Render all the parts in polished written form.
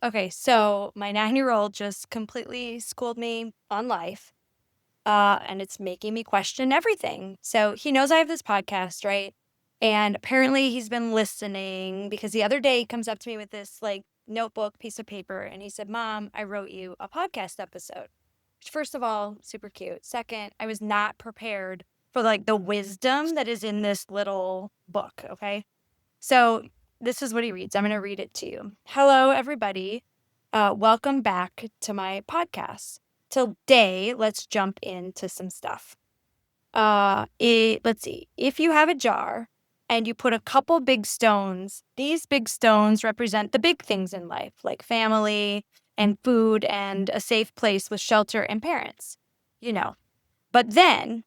Okay, so my 9-year-old just completely schooled me on life, and it's making me question everything. So he knows I have this podcast, right? And apparently he's been listening because the other day he comes up to me with this like notebook, piece of paper, and he said, "Mom, I wrote you a podcast episode." Which, first of all, super cute. Second, I was not prepared for like the wisdom that is in this little book. Okay. So this is what he reads. I'm going to read it to you. Hello, everybody. Welcome back to my podcast. Today, let's jump into some stuff. Let's see. If you have a jar and you put a couple big stones, these big stones represent the big things in life, like family and food and a safe place with shelter and parents, you know. But then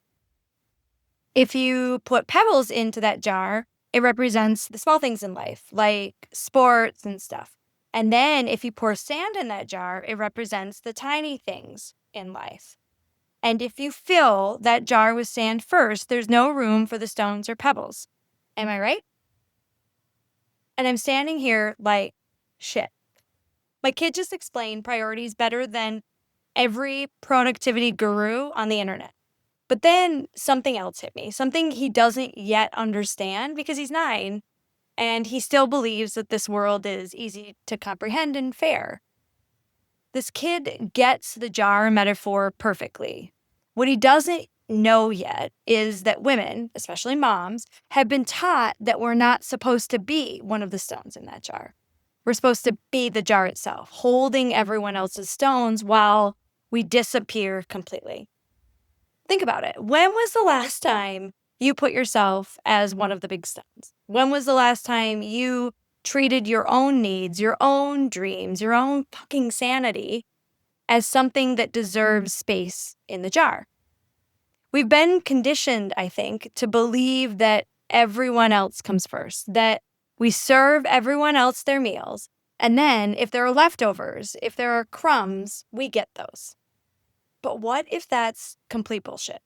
if you put pebbles into that jar, it represents the small things in life, like sports and stuff. And then if you pour sand in that jar, it represents the tiny things in life. And if you fill that jar with sand first, there's no room for the stones or pebbles. Am I right? And I'm standing here like, shit. My kid just explained priorities better than every productivity guru on the internet. But then something else hit me, something he doesn't yet understand because he's 9 and he still believes that this world is easy to comprehend and fair. This kid gets the jar metaphor perfectly. What he doesn't know yet is that women, especially moms, have been taught that we're not supposed to be one of the stones in that jar. We're supposed to be the jar itself, holding everyone else's stones while we disappear completely. Think about it. When was the last time you put yourself as one of the big stones? When was the last time you treated your own needs, your own dreams, your own fucking sanity as something that deserves space in the jar? We've been conditioned, I think, to believe that everyone else comes first, that we serve everyone else their meals. And then if there are leftovers, if there are crumbs, we get those. But what if that's complete bullshit?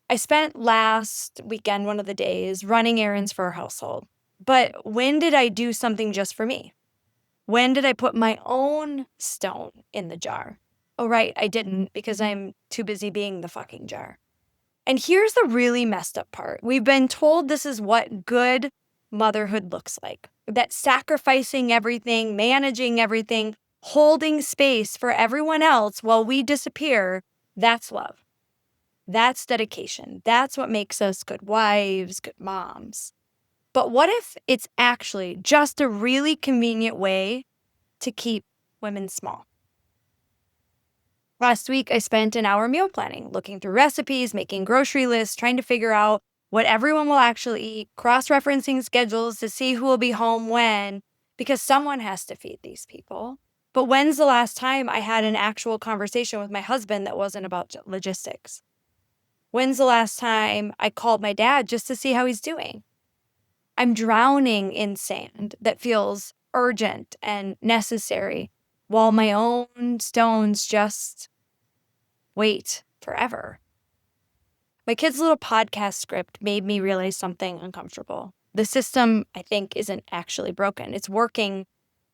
I spent last weekend, one of the days, running errands for our household. But when did I do something just for me? When did I put my own stone in the jar? Oh, right, I didn't because I'm too busy being the fucking jar. And here's the really messed up part. We've been told this is what good motherhood looks like, that sacrificing everything, managing everything, holding space for everyone else while we disappear, that's love. That's dedication. That's what makes us good wives, good moms. But what if it's actually just a really convenient way to keep women small? Last week, I spent an hour meal planning, looking through recipes, making grocery lists, trying to figure out what everyone will actually eat, cross-referencing schedules to see who will be home when, because someone has to feed these people. But when's the last time I had an actual conversation with my husband that wasn't about logistics? When's the last time I called my dad just to see how he's doing? I'm drowning in sand that feels urgent and necessary while my own stones just wait forever. My kid's little podcast script made me realize something uncomfortable. The system, I think, isn't actually broken. It's working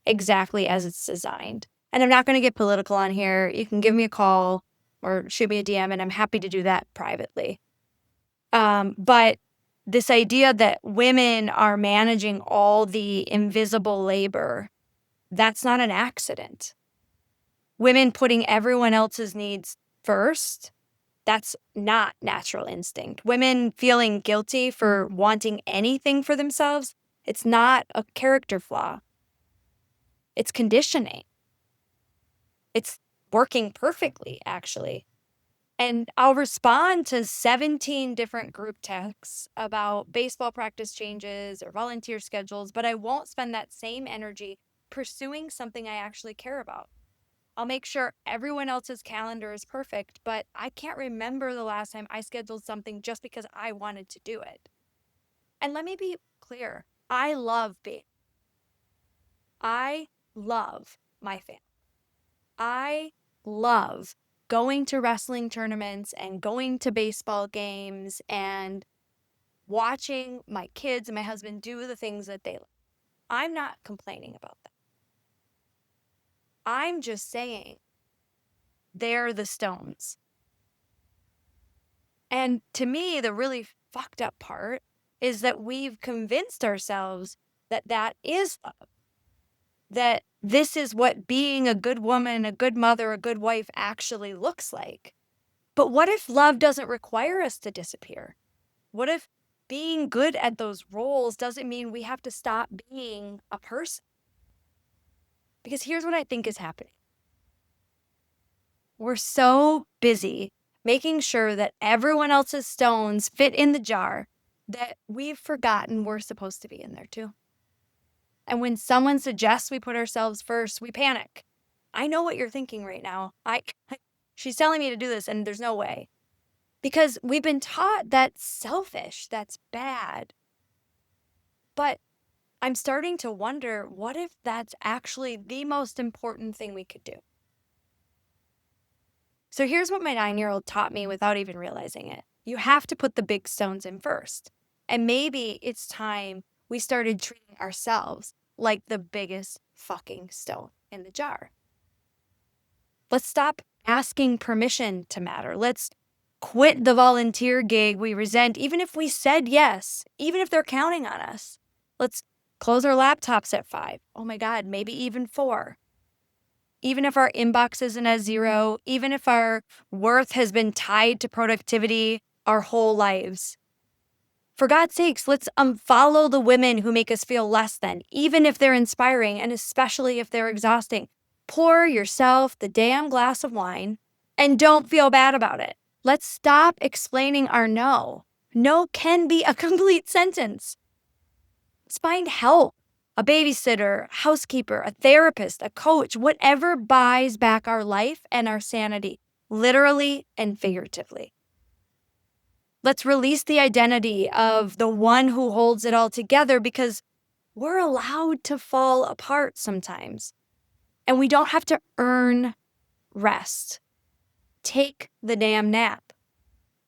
exactly as it's designed. And I'm not going to get political on here. You can give me a call or shoot me a DM, and I'm happy to do that privately. But this idea that women are managing all the invisible labor, that's not an accident. Women putting everyone else's needs first, that's not natural instinct. Women feeling guilty for wanting anything for themselves, it's not a character flaw. It's conditioning. It's working perfectly, actually. And I'll respond to 17 different group texts about baseball practice changes or volunteer schedules, but I won't spend that same energy pursuing something I actually care about. I'll make sure everyone else's calendar is perfect, but I can't remember the last time I scheduled something just because I wanted to do it. And let me be clear, I love my family. I love going to wrestling tournaments and going to baseball games and watching my kids and my husband do the things that they love. I'm not complaining about that. I'm just saying they're the stones. And to me, the really fucked up part is that we've convinced ourselves that that is love, that this is what being a good woman, a good mother, a good wife actually looks like. But what if love doesn't require us to disappear? What if being good at those roles doesn't mean we have to stop being a person? Because here's what I think is happening. We're so busy making sure that everyone else's stones fit in the jar that we've forgotten we're supposed to be in there too. And when someone suggests we put ourselves first, we panic. I know what you're thinking right now. She's telling me to do this and there's no way. Because we've been taught that's selfish, that's bad. But I'm starting to wonder, what if that's actually the most important thing we could do? So here's what my 9-year-old taught me without even realizing it. You have to put the big stones in first. And maybe it's time we started treating ourselves like the biggest fucking stone in the jar. Let's stop asking permission to matter. Let's quit the volunteer gig we resent, even if we said yes, even if they're counting on us. Let's close our laptops at 5. Oh my God, maybe even 4. Even if our inbox isn't at 0, even if our worth has been tied to productivity our whole lives. For God's sakes, let's unfollow the women who make us feel less than, even if they're inspiring and especially if they're exhausting. Pour yourself the damn glass of wine and don't feel bad about it. Let's stop explaining our no. No can be a complete sentence. Let's find help. A babysitter, housekeeper, a therapist, a coach, whatever buys back our life and our sanity, literally and figuratively. Let's release the identity of the one who holds it all together because we're allowed to fall apart sometimes. And we don't have to earn rest. Take the damn nap.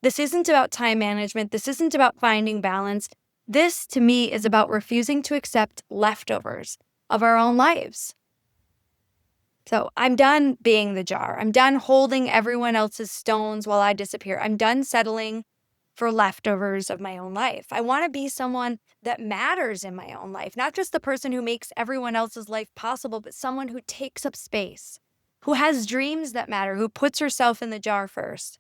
This isn't about time management. This isn't about finding balance. This, to me, is about refusing to accept leftovers of our own lives. So I'm done being the jar. I'm done holding everyone else's stones while I disappear. I'm done settling for leftovers of my own life. I want to be someone that matters in my own life, not just the person who makes everyone else's life possible, but someone who takes up space, who has dreams that matter, who puts herself in the jar first.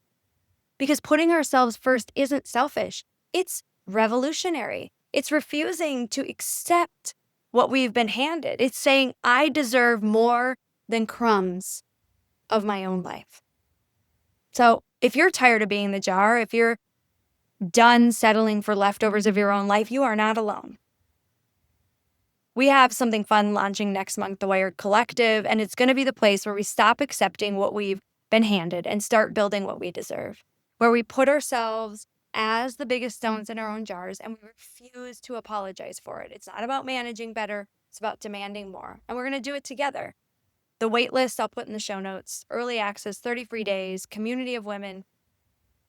Because putting ourselves first isn't selfish. It's revolutionary. It's refusing to accept what we've been handed. It's saying, I deserve more than crumbs of my own life. So if you're tired of being the jar, if you're done settling for leftovers of your own life, you are not alone. We have something fun launching next month, the Wired Collective, and it's going to be the place where we stop accepting what we've been handed and start building what we deserve, where we put ourselves as the biggest stones in our own jars and we refuse to apologize for it. It's not about managing better. It's about demanding more. And we're going to do it together. The waitlist I'll put in the show notes, early access, 30 free days, community of women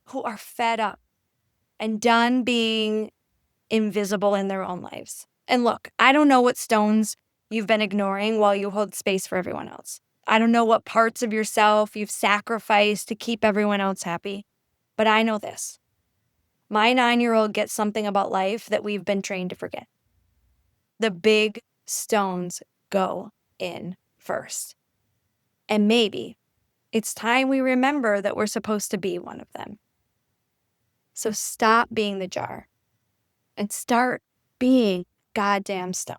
who are fed up and done being invisible in their own lives. And look, I don't know what stones you've been ignoring while you hold space for everyone else. I don't know what parts of yourself you've sacrificed to keep everyone else happy. But I know this. My 9-year-old gets something about life that we've been trained to forget. The big stones go in first. And maybe it's time we remember that we're supposed to be one of them. So stop being the jar and start being goddamn stone.